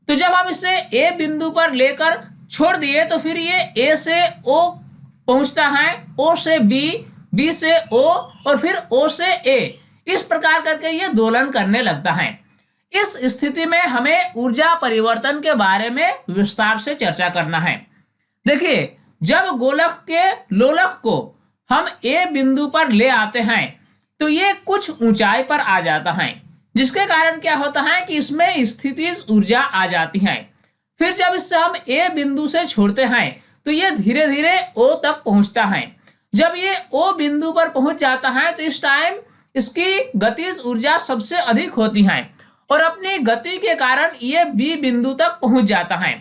तो जब हम इसे ए बिंदु पर लेकर छोड़ दिए तो फिर ये ए से ओ पहुंचता है, ओ से बी, बी से ओ और फिर ओ से ए। इस प्रकार करके ये दोलन करने लगता है। इस स्थिति में हमें ऊर्जा परिवर्तन के बारे में विस्तार से चर्चा करना है। देखिए, जब गोलक के लोलक को हम ए बिंदु पर ले आते हैं तो ये कुछ ऊंचाई पर आ जाता है, जिसके कारण क्या होता है कि इसमें स्थितिज ऊर्जा आ जाती है। फिर जब इससे हम ए बिंदु से छोड़ते हैं तो ये धीरे धीरे ओ तक पहुंचता है। जब ये ओ बिंदु पर पहुंच जाता है तो इस टाइम इसकी गतिज ऊर्जा सबसे अधिक होती है और अपनी गति के कारण ये बी बिंदु तक पहुंच जाता है।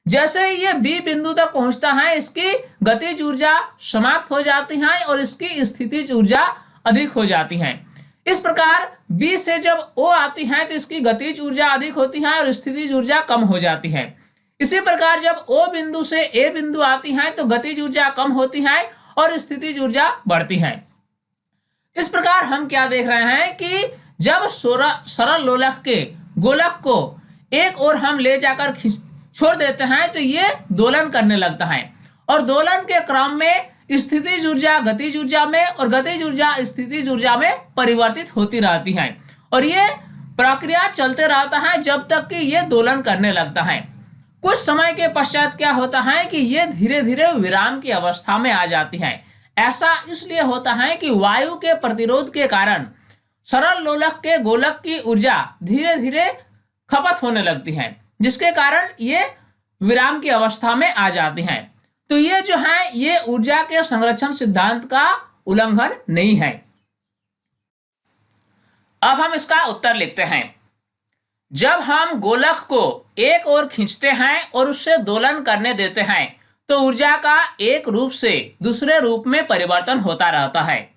जैसे ही ये बी बिंदु तक पहुंचता है इसकी गतिज ऊर्जा समाप्त हो जाती है और इसकी स्थितिज ऊर्जा अधिक हो जाती है। इस प्रकार बी से जब ओ आती है तो इसकी गतिज ऊर्जा अधिक होती है और स्थितिज ऊर्जा कम हो जाती है। इसी प्रकार जब ओ बिंदु से ए बिंदु आती है तो गतिज ऊर्जा कम होती है और स्थितिज ऊर्जा बढ़ती है। इस प्रकार हम क्या देख रहे हैं कि जब सरल लोलक के गोलक को एक ओर हम ले जाकर छोड़ देते हैं तो ये दोलन करने लगता है और दोलन के क्रम में स्थितिज ऊर्जा गतिज ऊर्जा में और गतिज ऊर्जा स्थितिज ऊर्जा में परिवर्तित होती रहती है और ये प्रक्रिया चलते रहता है जब तक कि ये दोलन करने लगता है। कुछ समय के पश्चात क्या होता है कि ये धीरे धीरे विराम की अवस्था में आ जाती है। ऐसा इसलिए होता है कि वायु के प्रतिरोध के कारण सरल लोलक के गोलक की ऊर्जा धीरे धीरे खपत होने लगती है, जिसके कारण ये विराम की अवस्था में आ जाती हैं। तो ये जो है ये ऊर्जा के संरक्षण सिद्धांत का उल्लंघन नहीं है। अब हम इसका उत्तर लिखते हैं। जब हम गोलक को एक ओर खींचते हैं और उससे दोलन करने देते हैं तो ऊर्जा का एक रूप से दूसरे रूप में परिवर्तन होता रहता है।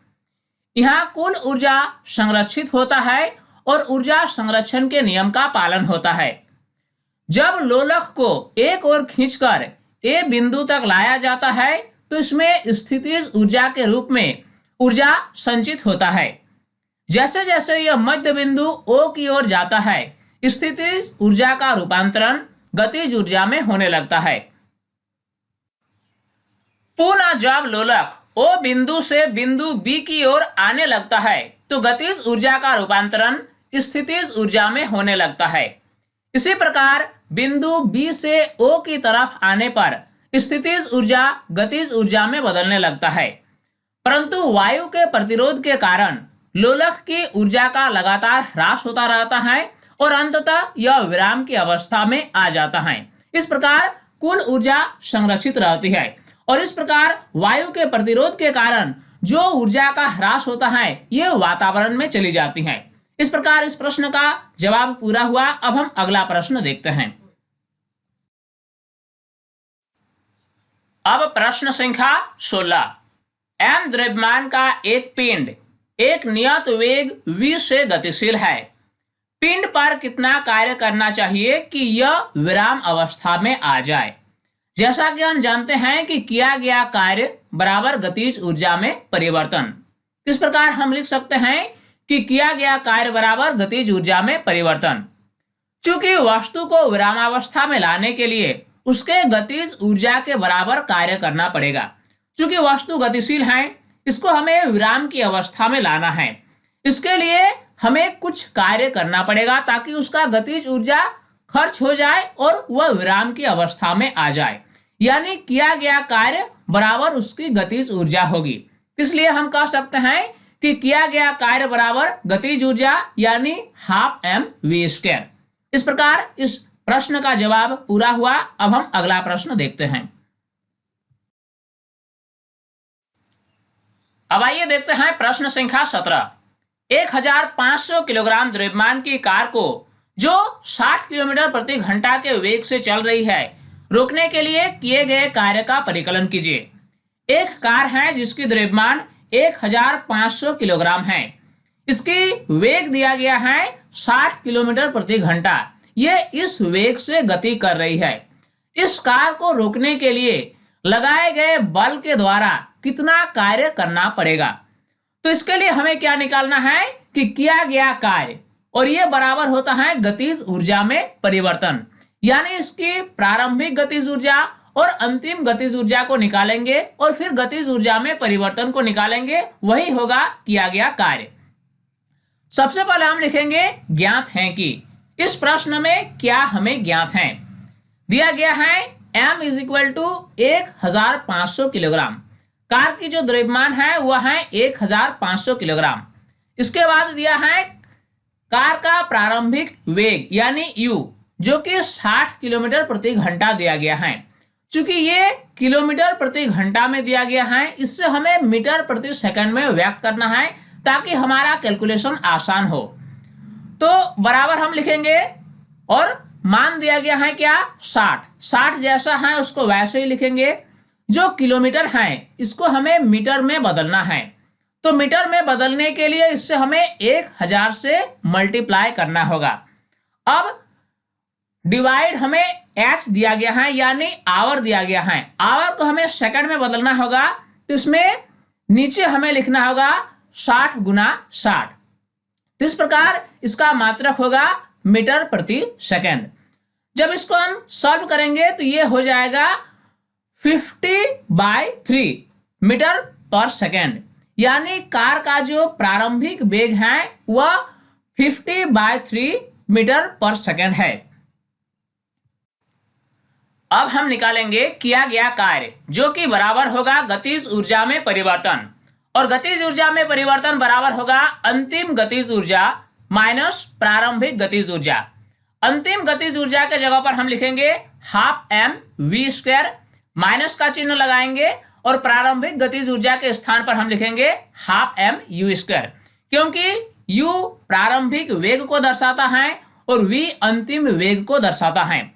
यहाँ कुल ऊर्जा संरक्षित होता है और ऊर्जा संरक्षण के नियम का पालन होता है। जब लोलक को एक ओर खींचकर ए बिंदु तक लाया जाता है तो इसमें स्थितिज ऊर्जा के रूप में ऊर्जा संचित होता है। जैसे जैसे यह मध्य बिंदु ओ की ओर जाता है स्थितिज ऊर्जा का रूपांतरण गतिज ऊर्जा में होने लगता है। पुनः जब लोलक ओ बिंदु से बिंदु बी की ओर आने लगता है तो गतिज ऊर्जा का रूपांतरण स्थितिज ऊर्जा में होने लगता है। इसी प्रकार बिंदु बी से ओ की तरफ आने पर स्थितिज ऊर्जा गतिज ऊर्जा में बदलने लगता है। परंतु वायु के प्रतिरोध के कारण लोलक की ऊर्जा का लगातार ह्रास होता रहता है और अंततः यह विराम की अवस्था में आ जाता है। इस प्रकार कुल ऊर्जा संरक्षित रहती है और इस प्रकार वायु के प्रतिरोध के कारण जो ऊर्जा का ह्रास होता है यह वातावरण में चली जाती है। इस प्रकार इस प्रश्न का जवाब पूरा हुआ। अब हम अगला प्रश्न देखते हैं। अब प्रश्न संख्या 16। m द्रव्यमान का एक पिंड एक नियत वेग v से गतिशील है। पिंड पर कितना कार्य करना चाहिए कि यह विराम अवस्था में आ जाए? जैसा कि हम जानते हैं कि किया गया कार्य बराबर गतिज ऊर्जा में परिवर्तन। इस प्रकार हम लिख सकते हैं कि किया गया कार्य बराबर गतिज ऊर्जा में परिवर्तन। चूंकि वस्तु को विरामावस्था में लाने के लिए उसके गतिज ऊर्जा के बराबर कार्य करना पड़ेगा। चूंकि वस्तु गतिशील है, इसको हमें विराम की अवस्था में लाना है। इसके लिए हमें कुछ कार्य करना पड़ेगा ताकि उसका गतिज ऊर्जा खर्च हो जाए और वह विराम की अवस्था में आ जाए, यानी किया गया कार्य बराबर उसकी गतिज ऊर्जा होगी। इसलिए हम कह सकते हैं कि किया गया कार्य बराबर गतिज ऊर्जा यानी हाफ एम वी स्क्वायर। इस प्रकार इस प्रश्न का जवाब पूरा हुआ। अब हम अगला प्रश्न देखते हैं। अब आइए देखते हैं प्रश्न संख्या 17। 1500 किलोग्राम द्रव्यमान की कार को जो 60 किलोमीटर प्रति घंटा के वेग से चल रही है, रोकने के लिए किए गए कार्य का परिकलन कीजिए। एक कार है जिसकी द्रव्यमान 1500 किलोग्राम है। इसकी वेग दिया गया है 60 किलोमीटर प्रति घंटा। ये इस वेग से गति कर रही है। इस कार को रोकने के लिए लगाए गए बल के द्वारा कितना कार्य करना पड़ेगा? तो इसके लिए हमें क्या निकालना है कि किया गया कार्य, और ये बराबर होता है गतिज ऊर्जा में परिवर्तन, यानी इसकी प्रारंभिक गतिज ऊर्जा और अंतिम गतिज ऊर्जा को निकालेंगे और फिर गतिज ऊर्जा में परिवर्तन को निकालेंगे, वही होगा किया गया कार्य। सबसे पहले हम लिखेंगे ज्ञात है कि इस प्रश्न में क्या हमें ज्ञात है। दिया गया है m is equal to 1500 kilogram. Car की जो द्रव्यमान है वह है 1500 किलोग्राम। इसके बाद दिया है कार का प्रारंभिक वेग यानी u, जो कि 60 किलोमीटर प्रति घंटा दिया गया है। चूंकि ये किलोमीटर प्रति घंटा में दिया गया है, इससे हमें मीटर प्रति सेकंड में व्यक्त करना है ताकि हमारा कैलकुलेशन आसान हो। तो बराबर हम लिखेंगे और मान दिया गया है क्या 60 जैसा है उसको वैसे ही लिखेंगे। जो किलोमीटर है इसको हमें मीटर में बदलना है, तो मीटर में बदलने के लिए इससे हमें 1000 से मल्टीप्लाई करना होगा। अब डिवाइड हमें h दिया गया है यानी आवर दिया गया है, आवर को हमें सेकंड में बदलना होगा, तो इसमें नीचे हमें लिखना होगा 60 गुना 60। इस प्रकार इसका मात्रक होगा मीटर प्रति सेकंड। जब इसको हम सॉल्व करेंगे तो ये हो जाएगा 50/3 मीटर पर सेकंड, यानी कार का जो प्रारंभिक वेग है वह 50/3 मीटर पर सेकंड है। अब हम निकालेंगे किया गया कार्य, जो कि बराबर होगा गतिज ऊर्जा में परिवर्तन, और गतिज ऊर्जा में परिवर्तन बराबर होगा अंतिम गतिज ऊर्जा माइनस प्रारंभिक गतिज ऊर्जा। अंतिम गतिज ऊर्जा के जगह पर हम लिखेंगे half m v square, minus का चिन्ह लगाएंगे, और प्रारंभिक गतिज ऊर्जा के स्थान पर हम लिखेंगे हाफ एम यू स्क्वायर, क्योंकि यू प्रारंभिक वेग को दर्शाता है और वी अंतिम वेग को दर्शाता है।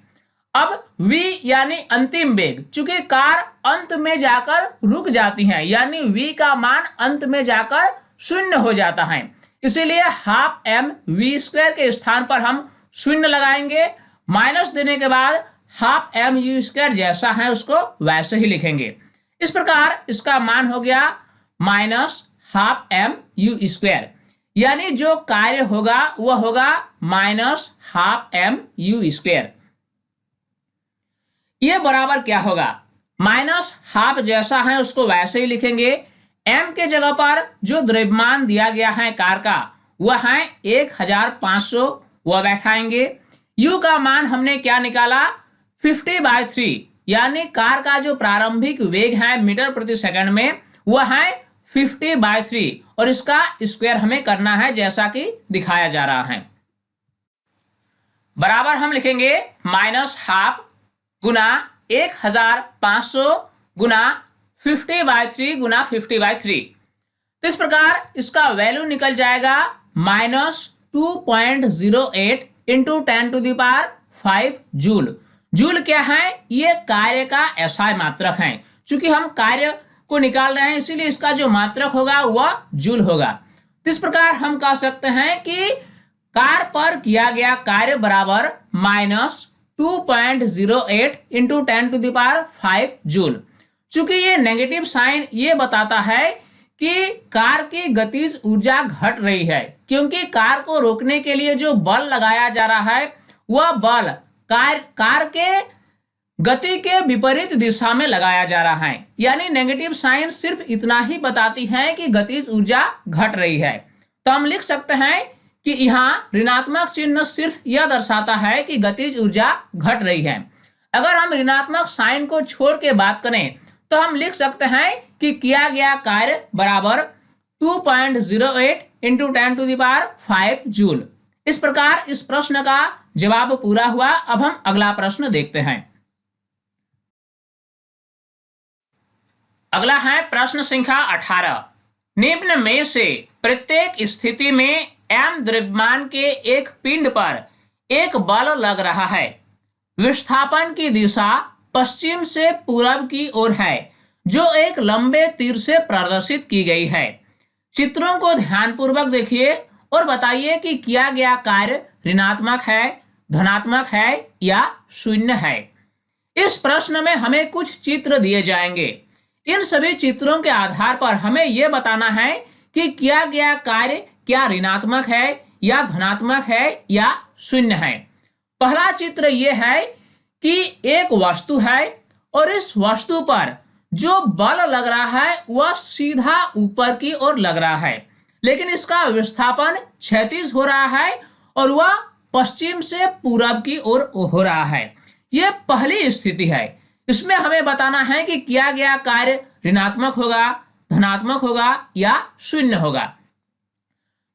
अब v यानी अंतिम वेग, चूंकि कार अंत में जाकर रुक जाती है यानी v का मान अंत में जाकर शून्य हो जाता है, इसीलिए हाफ एम वी स्क्वायर के स्थान पर हम शून्य लगाएंगे। माइनस देने के बाद हाफ एम यू स्क्वायर जैसा है उसको वैसे ही लिखेंगे। इस प्रकार इसका मान हो गया minus half m u square, यानी जो कार्य होगा वह होगा minus half m u square. ये बराबर क्या होगा, माइनस हाफ जैसा है उसको वैसे ही लिखेंगे। m के जगह पर जो द्रव्यमान दिया गया है कार का वह है 1500, वह बैठाएंगे। u का मान हमने क्या निकाला 50/3, यानी कार का जो प्रारंभिक वेग है मीटर प्रति सेकंड में वह है 50/3, और इसका स्क्वायर हमें करना है जैसा कि दिखाया जा रहा है। बराबर हम लिखेंगे माइनस हाफ गुना 1500 गुना 50/3 गुना 50/3। तो इस प्रकार इसका वैल्यू निकल जाएगा -2.08 इंटू 10⁵ जूल। जूल क्या है, ये कार्य का एसआई मात्रक है। चूंकि हम कार्य को निकाल रहे हैं इसीलिए इसका जो मात्रक होगा वह जूल होगा। इस प्रकार हम कह सकते हैं कि कार पर किया गया कार्य बराबर -2.08 इंटू 10⁵ जूल। चूंकि ये नेगेटिव साइन ये बताता है कि कार की गतिज ऊर्जा घट रही है, क्योंकि कार को रोकने के लिए जो बल लगाया जा रहा है वह बल कार के गति के विपरीत दिशा में लगाया जा रहा है, यानी नेगेटिव साइन सिर्फ इतना ही बताती है कि गतिज ऊर्जा घट रही है। तो हम लिख सकते हैं कि यहाँ ऋणात्मक चिन्ह सिर्फ यह दर्शाता है कि गतिज ऊर्जा घट रही है। अगर हम ऋणात्मक साइन को छोड़ के बात करें तो हम लिख सकते हैं कि किया गया कार्य बराबर 2.08 इंटू 10⁵ जूल। इस प्रकार इस प्रश्न का जवाब पूरा हुआ। अब हम अगला प्रश्न देखते हैं। अगला है प्रश्न संख्या 18। निम्न में से प्रत्येक स्थिति में m द्रव्यमान के एक पिंड पर एक बल लग रहा है। विस्थापन की दिशा पश्चिम से पूर्व की ओर है, जो एक लंबे तीर से प्रदर्शित की गई है। चित्रों को ध्यानपूर्वक देखिए और बताइए कि किया गया कार्य ऋणात्मक है, धनात्मक है या शून्य है। इस प्रश्न में हमें कुछ चित्र दिए जाएंगे। इन सभी चित्रों के आधार पर हमें यह बताना है कि किया गया कार्य क्या ऋणात्मक है या धनात्मक है या शून्य है। पहला चित्र यह है कि एक वस्तु है और इस वस्तु पर जो बल लग रहा है वह सीधा ऊपर की ओर लग रहा है, लेकिन इसका विस्थापन क्षैतिज हो रहा है और वह पश्चिम से पूरब की ओर हो रहा है। यह पहली स्थिति है। इसमें हमें बताना है कि किया गया कार्य ऋणात्मक होगा, धनात्मक होगा या शून्य होगा।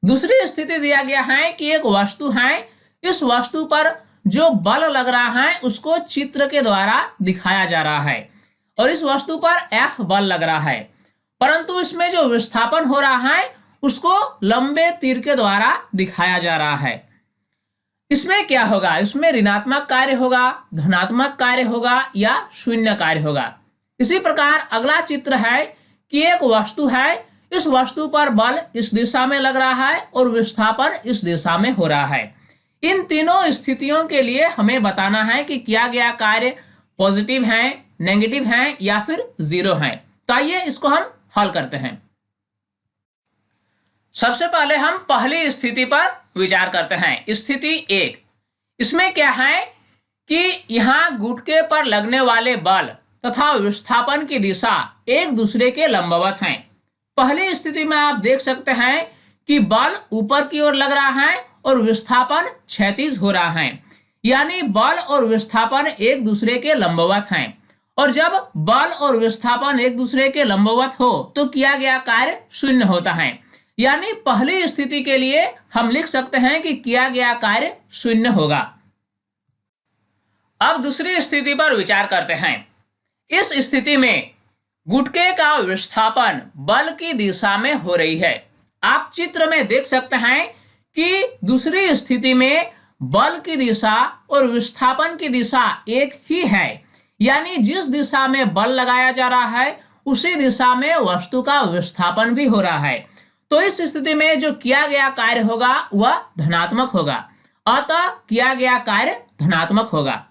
दूसरी स्थिति दिया गया है कि एक वस्तु है, इस वस्तु पर जो बल लग रहा है उसको चित्र के द्वारा दिखाया जा रहा है और इस वस्तु पर F बल लग रहा है, परंतु इसमें जो विस्थापन हो रहा है उसको लंबे तीर के द्वारा दिखाया जा रहा है। इसमें क्या होगा? इसमें ऋणात्मक कार्य होगा, धनात्मक कार्य होगा या शून्य कार्य होगा। इसी प्रकार अगला चित्र है कि एक वस्तु है, इस वस्तु पर बल इस दिशा में लग रहा है और विस्थापन इस दिशा में हो रहा है। इन तीनों स्थितियों के लिए हमें बताना है कि किया गया कार्य पॉजिटिव है, नेगेटिव है या फिर जीरो है। तो आइए इसको हम हल करते हैं। सबसे पहले हम पहली स्थिति पर विचार करते हैं। स्थिति 1, इसमें क्या है कि यहाँ गुटके पर लगने वाले बल तथा विस्थापन की दिशा एक दूसरे के लंबवत हैं। पहली स्थिति में आप देख सकते हैं कि बल ऊपर की ओर लग रहा है और विस्थापन क्षैतिज हो रहा है, यानी बल और विस्थापन एक दूसरे के लंबवत हैं। और जब बल और विस्थापन एक दूसरे के लंबवत हो तो किया गया कार्य शून्य होता है, यानी पहली स्थिति के लिए हम लिख सकते हैं कि किया गया कार्य शून्य होगा। अब दूसरी स्थिति पर विचार करते हैं। इस स्थिति में गुटके का विस्थापन बल की दिशा में हो रही है। आप चित्र में देख सकते हैं कि दूसरी स्थिति में बल की दिशा और विस्थापन की दिशा एक ही है, यानी जिस दिशा में बल लगाया जा रहा है उसी दिशा में वस्तु का विस्थापन भी हो रहा है। तो इस स्थिति में जो किया गया कार्य होगा वह धनात्मक होगा, अतः किया गया कार्य धनात्मक होगा।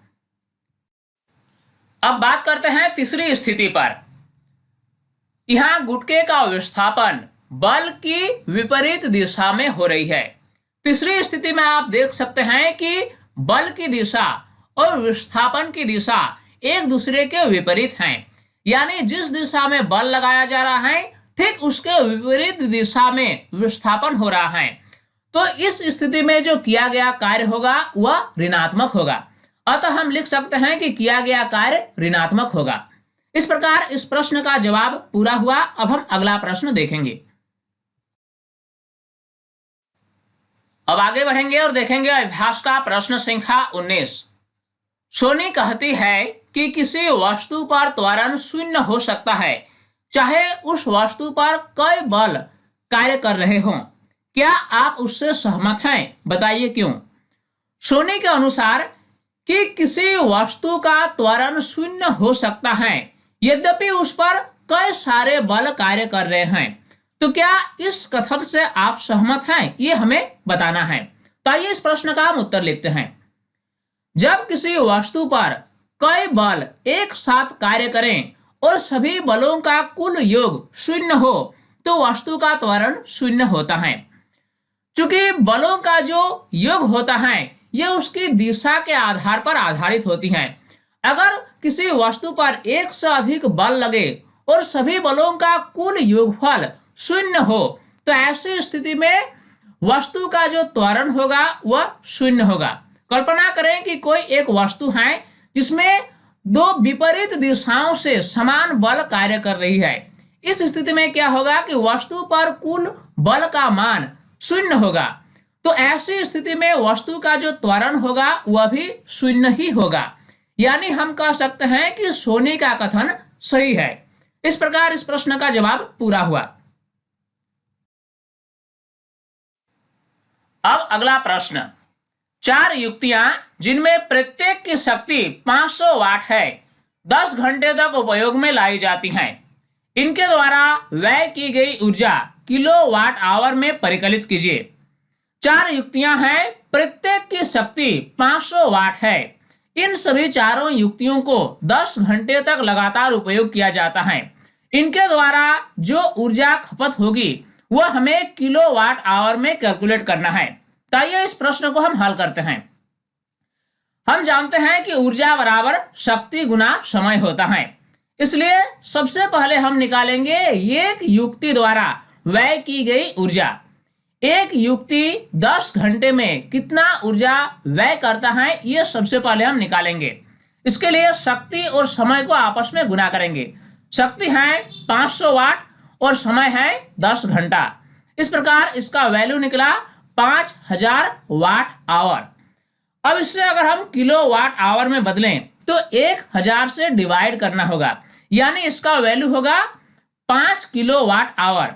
अब बात करते हैं तीसरी स्थिति पर। यहाँ गुटके का विस्थापन बल की विपरीत दिशा में हो रही है। तीसरी स्थिति में आप देख सकते हैं कि बल की दिशा और विस्थापन की दिशा एक दूसरे के विपरीत हैं, यानी जिस दिशा में बल लगाया जा रहा है ठीक उसके विपरीत दिशा में विस्थापन हो रहा है। तो इस स्थिति में जो किया गया कार्य होगा वह ऋणात्मक होगा, अतः हम लिख सकते हैं कि किया गया कार्य ऋणात्मक होगा। इस प्रकार इस प्रश्न का जवाब पूरा हुआ। अब हम अगला प्रश्न देखेंगे। अब आगे बढ़ेंगे और देखेंगे अभ्यास का प्रश्न संख्या 19। सोनी कहती है कि किसी वस्तु पर त्वरण शून्य हो सकता है, चाहे उस वस्तु पर कई बल कार्य कर रहे हों। क्या आप उससे सहमत हैं? बताइए क्यों। सोनी के अनुसार कि किसी वस्तु का त्वरण शून्य हो सकता है यद्यपि उस पर कई सारे बल कार्य कर रहे हैं। तो क्या इस कथन से आप सहमत हैं? ये हमें बताना है। तो आइए इस प्रश्न का हम उत्तर लिखते हैं। जब किसी वस्तु पर कई बल एक साथ कार्य करें और सभी बलों का कुल योग शून्य हो तो वस्तु का त्वरण शून्य होता है। चूंकि बलों का जो योग होता है यह उसकी दिशा के आधार पर आधारित होती है। अगर किसी वस्तु पर एक से अधिक बल लगे और सभी बलों का कुल योगफल शून्य हो तो ऐसी स्थिति में वस्तु का जो त्वरण होगा वह शून्य होगा। कल्पना करें कि कोई एक वस्तु है जिसमें दो विपरीत दिशाओं से समान बल कार्य कर रही है। इस स्थिति में क्या होगा कि वस्तु पर कुल बल का मान शून्य होगा। तो ऐसी स्थिति में वस्तु का जो त्वरण होगा वह भी शून्य ही होगा। यानी हम कह सकते हैं कि सोनी का कथन सही है। इस प्रकार इस प्रश्न का जवाब पूरा हुआ। अब अगला प्रश्न, 4 युक्तियां जिनमें प्रत्येक की शक्ति 500 वाट है 10 घंटे तक उपयोग में लाई जाती हैं। इनके द्वारा व्यय की गई ऊर्जा किलोवाट आवर में परिकलित कीजिए। 4 युक्तियां हैं, प्रत्येक की शक्ति 500 वाट है। इन सभी चारों युक्तियों को 10 घंटे तक लगातार उपयोग किया जाता है। इनके द्वारा जो ऊर्जा खपत होगी वह हमें किलोवाट आवर में कैलकुलेट करना है। तो आइए इस प्रश्न को हम हल करते हैं। हम जानते हैं कि ऊर्जा बराबर शक्ति गुना समय होता है, इसलिए सबसे पहले हम निकालेंगे एक युक्ति द्वारा व्यय की गई ऊर्जा। एक युक्ति 10 घंटे में कितना ऊर्जा व्यय करता है ये सबसे पहले हम निकालेंगे। इसके लिए शक्ति और समय को आपस में गुना करेंगे। शक्ति है 500 वाट और समय है 10 घंटा। इस प्रकार इसका वैल्यू निकला 5000 वाट आवर। अब इससे अगर हम किलोवाट आवर में बदलें तो 1000 से डिवाइड करना होगा, यानी इसका वैल्यू होगा 5 किलोवाट आवर।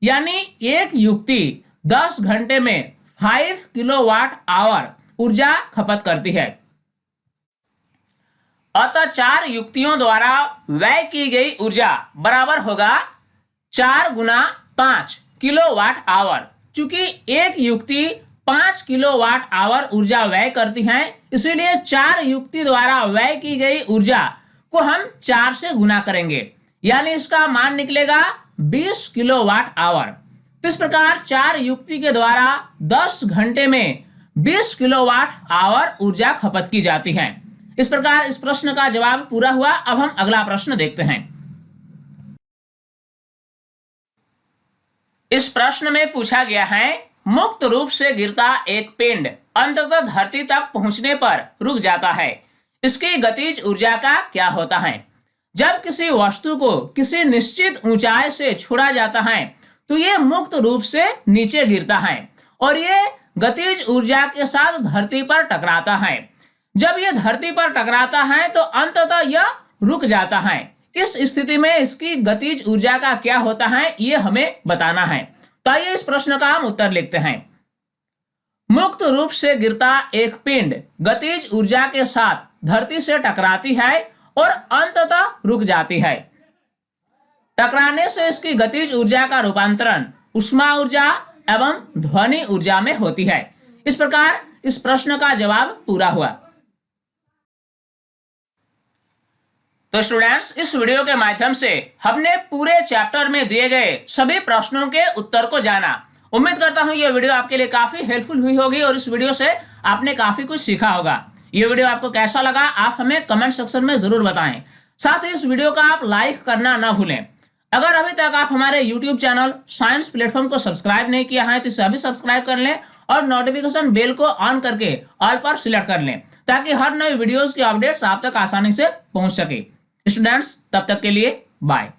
यानी एक युक्ति 10 घंटे में 5 किलोवाट आवर ऊर्जा खपत करती है। अतः 4 युक्तियों द्वारा व्यय की गई ऊर्जा बराबर होगा 4 गुना 5 किलोवाट आवर। चूंकि एक युक्ति 5 किलोवाट आवर ऊर्जा व्यय करती है, इसीलिए 4 युक्ति द्वारा व्यय की गई ऊर्जा को हम 4 से गुना करेंगे, यानी इसका मान निकलेगा 20 किलोवाट आवर। इस प्रकार 4 युक्ति के द्वारा 10 घंटे में 20 किलोवाट आवर ऊर्जा खपत की जाती है। इस प्रकार इस प्रश्न का जवाब पूरा हुआ। अब हम अगला प्रश्न देखते हैं। इस प्रश्न में पूछा गया है, मुक्त रूप से गिरता एक पिंड अंततः धरती तक पहुंचने पर रुक जाता है, इसकी गतिज ऊर्जा का क्या होता है? जब किसी वस्तु को किसी निश्चित ऊंचाई से छोड़ा जाता है तो ये मुक्त रूप से नीचे गिरता है और ये गतिज ऊर्जा के साथ धरती पर टकराता है। जब ये धरती पर टकराता है तो अंततः यह रुक जाता है। इस स्थिति में इसकी गतिज ऊर्जा का क्या होता है ये हमें बताना है। तो आइए इस प्रश्न का हम उत्तर लिखते हैं। मुक्त रूप से गिरता एक पिंड गतिज ऊर्जा के साथ धरती से टकराती है और अंततः रुक जाती है। टकराने से इसकी गतिज ऊर्जा का रूपांतरण ऊष्मा ऊर्जा एवं ध्वनि ऊर्जा में होती है। इस प्रकार इस प्रश्न का जवाब पूरा हुआ। तो स्टूडेंट्स, इस वीडियो के माध्यम से हमने पूरे चैप्टर में दिए गए सभी प्रश्नों के उत्तर को जाना। उम्मीद करता हूं यह वीडियो आपके लिए काफी हेल्पफुल हुई होगी और इस वीडियो से आपने काफी कुछ सीखा होगा। ये वीडियो आपको कैसा लगा आप हमें कमेंट सेक्शन में जरूर बताएं। साथ ही इस वीडियो का आप लाइक करना ना भूलें। अगर अभी तक आप हमारे YouTube चैनल साइंस प्लेटफॉर्म को सब्सक्राइब नहीं किया है तो इसे अभी सब्सक्राइब कर लें और नोटिफिकेशन बेल को ऑन करके ऑल पर सिलेक्ट कर लें ताकि हर नई वीडियोस की अपडेट्स आप तक आसानी से पहुंच सके। स्टूडेंट्स, तब तक के लिए बाय।